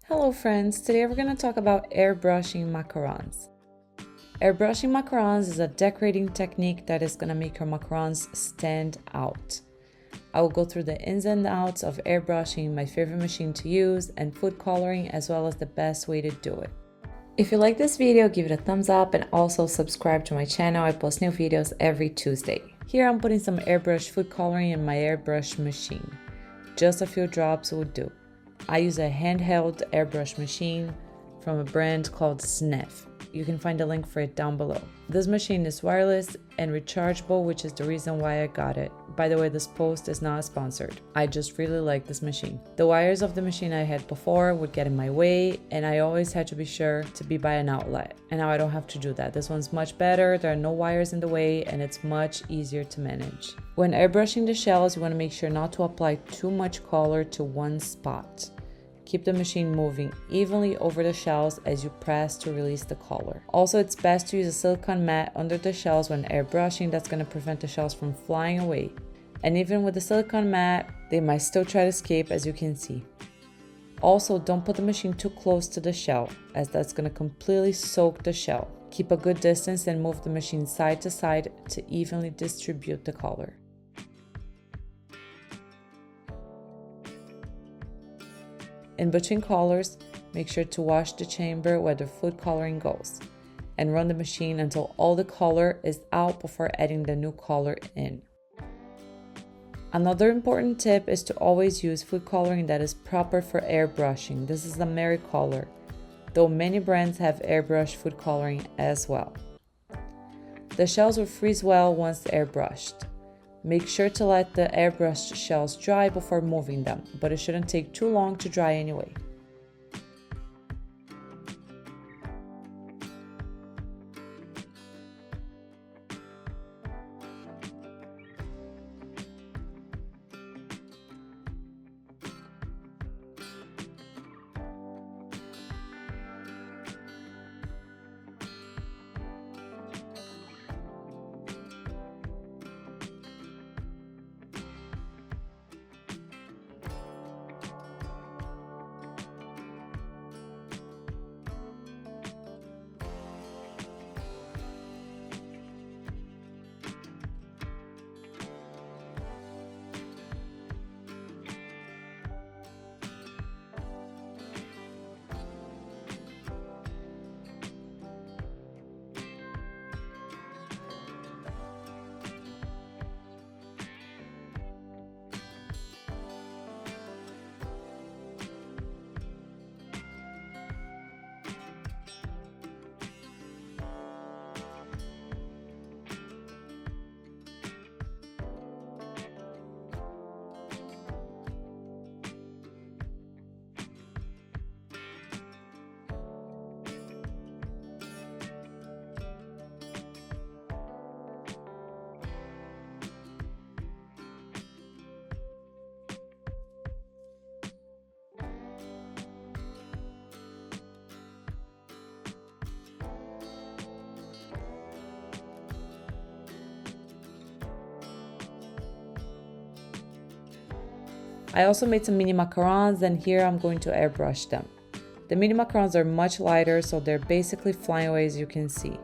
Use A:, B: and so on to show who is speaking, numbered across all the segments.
A: Hello friends, today we're going to talk about airbrushing macarons. Airbrushing macarons is a decorating technique that is going to make your macarons stand out. I will go through the ins and outs of airbrushing, my favorite machine to use, and food coloring, as well as the best way to do it. If you like this video, give it a thumbs up and also subscribe to my channel. I post new videos every Tuesday. Here I'm putting some airbrush food coloring in my airbrush machine. Just a few drops will do. I use a handheld airbrush machine from a brand called Sniff. You can find a link for it down below. This machine is wireless and rechargeable, which is the reason why I got it. By the way, this post is not sponsored. I just really like this machine. The wires of the machine I had before would get in my way, and I always had to be sure to be by an outlet. And now I don't have to do that. This one's much better. There are no wires in the way, and it's much easier to manage. When airbrushing the shells, you want to make sure not to apply too much color to one spot. Keep the machine moving evenly over the shells as you press to release the color. Also, it's best to use a silicone mat under the shells when airbrushing. That's going to prevent the shells from flying away. And even with the silicone mat, they might still try to escape, as you can see. Also, don't put the machine too close to the shell, as that's going to completely soak the shell. Keep a good distance and move the machine side to side to evenly distribute the color. In between colors, make sure to wash the chamber where the food coloring goes and run the machine until all the color is out before adding the new color in. Another important tip is to always use food coloring that is proper for airbrushing. This is the Mary color, though many brands have airbrush food coloring as well. The shells will freeze well once airbrushed. Make sure to let the airbrushed shells dry before moving them, but it shouldn't take too long to dry anyway. I also made some mini macarons, and here I'm going to airbrush them. The mini macarons are much lighter, so they're basically flying away, as you can see.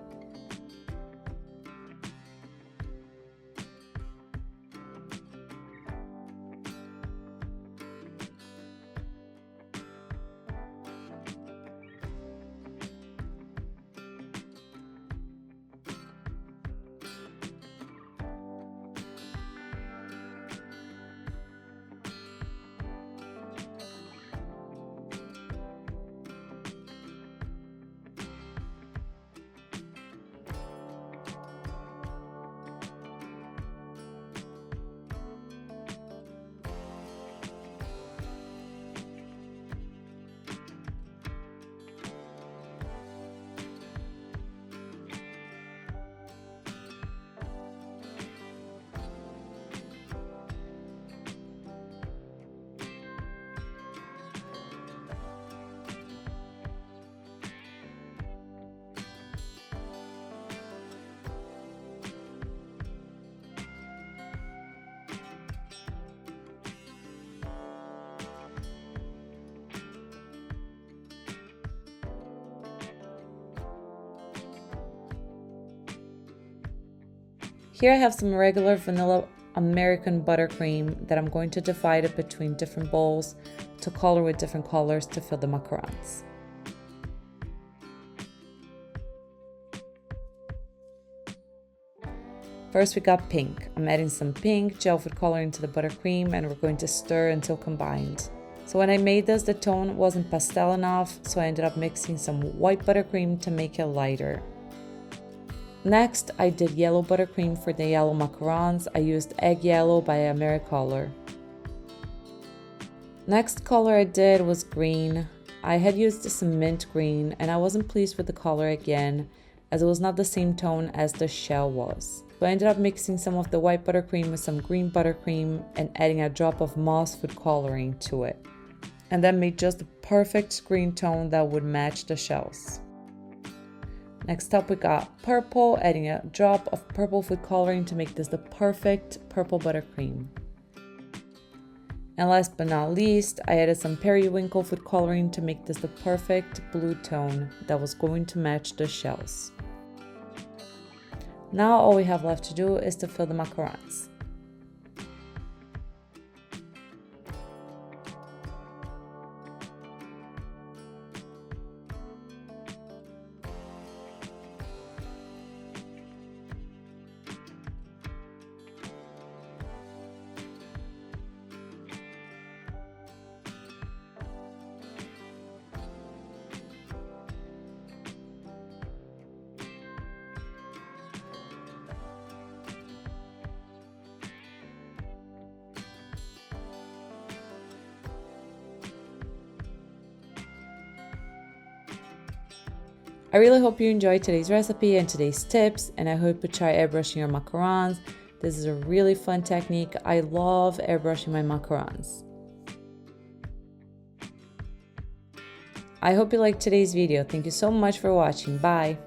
A: Here I have some regular vanilla American buttercream that I'm going to divide it between different bowls to color with different colors to fill the macarons. First we got pink. I'm adding some pink gel food coloring to the buttercream and we're going to stir until combined. So when I made this, the tone wasn't pastel enough, so I ended up mixing some white buttercream to make it lighter. Next, I did yellow buttercream for the yellow macarons. I used Egg Yellow by Americolor. Next color I did was green. I had used some mint green and I wasn't pleased with the color again, as it was not the same tone as the shell was. So I ended up mixing some of the white buttercream with some green buttercream and adding a drop of moss food coloring to it. And that made just the perfect green tone that would match the shells. Next up we got purple, adding a drop of purple food coloring to make this the perfect purple buttercream. And last but not least, I added some periwinkle food coloring to make this the perfect blue tone that was going to match the shells. Now all we have left to do is to fill the macarons. I really hope you enjoyed today's recipe and today's tips, and I hope you try airbrushing your macarons. This is a really fun technique. I love airbrushing my macarons. I hope you liked today's video. Thank you so much for watching. Bye!